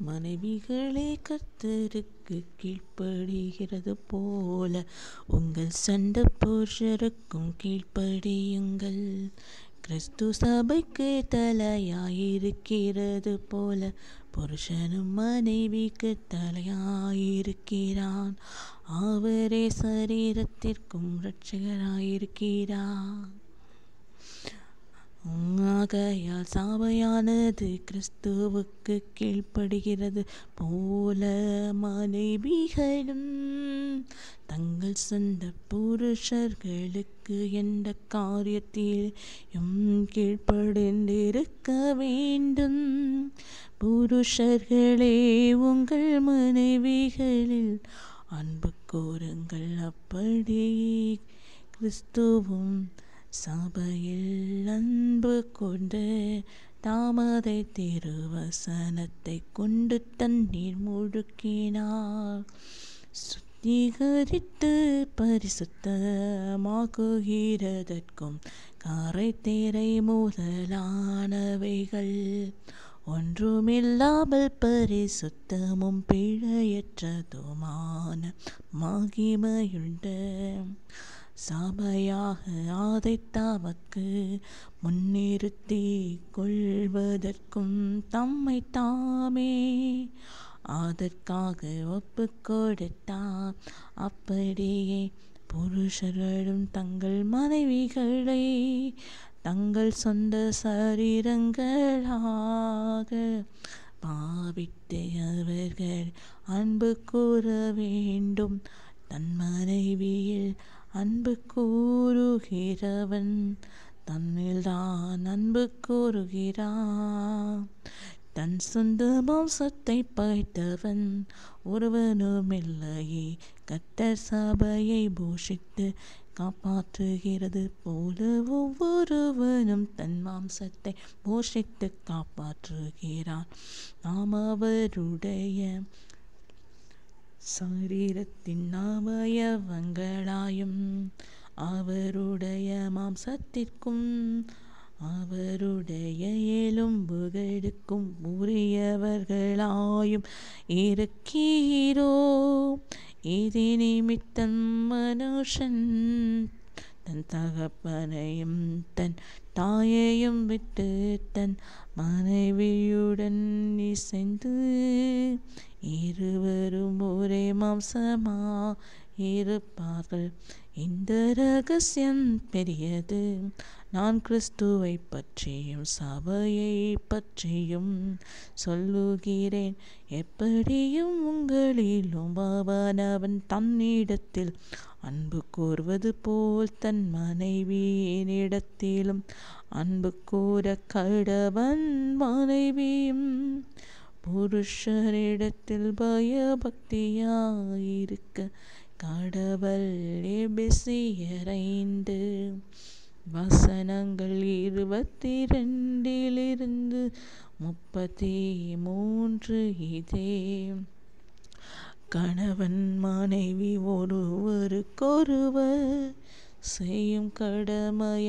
மனைவிகளே கர்த்தருக்கு கீழ்ப்படிகிறது போல உங்கள் சண்ட புருஷருக்கும் கீழ்ப்படியுங்கள். கிறிஸ்து சபைக்கு தலையாயிருக்கிறது போல புருஷனும் மனைவிக்கு தலையாயிருக்கிறான். அவரே சரீரத்திற்கும் இரட்சகராயிருக்கிறார். ஆகையால் சபையானது கிறிஸ்துவுக்கு கீழ்ப்படுகிறது போல மனைவிகளும் தங்கள் சொந்த புருஷர்களுக்கு எந்த காரியத்திலும் கீழ்ப்படிந்திருக்க வேண்டும். புருஷர்களே, உங்கள் மனைவிகளில் அன்பு கூறுங்கள், அப்படி கிறிஸ்துவும் சபையில் அன்பு கொண்டு தாமதை திருவசனத்தை கொண்டு தண்ணீர் முழுக்கினார். சுத்திகரித்து பரிசுத்தமாக்குகிறதற்கும் கரை திரை முதலானவைகள் ஒன்றுமில்லாமல் பரிசுத்தமும் பிழையற்றதுமான மகிமையுண்ட சபையாக அதை தமக்கு முன்னிறுத்தி கொள்வதற்கும் தம்மை தாமே அதற்காக ஒப்பு கொடுத்தார். அப்படியே புருஷர்களும் தங்கள் மனைவிகளை தங்கள் சொந்த சரீரங்களாக பாவித்து அவர்கள் அன்பு கூற வேண்டும். தன் மனைவியில் அன்பு கூறுகிறவன் தன்னில் தான் அன்பு கூறுகிறான். தன் சொந்த மாம்சத்தை பகைத்தவன் ஒருவனுமில்லையே. கர்த்தர் சபையை போஷித்து காப்பாற்றுகிறது போல ஒவ்வொருவனும் தன் மாம்சத்தை போஷித்து காப்பாற்றுகிறான். நாம் அவருடைய சரீரத்தின் அவயவங்களாயும் அவருடைய மாம்சத்திற்கும் அவருடைய எலும்புகளுக்கும் உரியவர்களாயும் இருக்கிறோம். இது நிமித்தம் மனுஷன் தன் தகப்பனையும் தன் தாயையும் விட்டு தன் மனைவியுடன் இசைந்து இருவரும் ஒரே மாம்சமா இருப்பார்கள். இந்த ரகசியம் பெரியது. நான் கிறிஸ்துவை பற்றியும் சபையை பற்றியும் சொல்லுகிறேன். எப்படியும் உங்களிலும் அவனவன் தன்னிடத்தில் அன்பு கூர்வது போல் தன் மனைவியினிடத்திலும் அன்பு கூற கடவன். மனைவியும் புருஷரிடத்தில் பயபக்தியாயிருக்க கடவுள். எபேசியர் 5:22-33 இதே கணவன் மனைவி ஒருவருக்கொருவர் செய்யும் கடமையாயிருக்கிறது.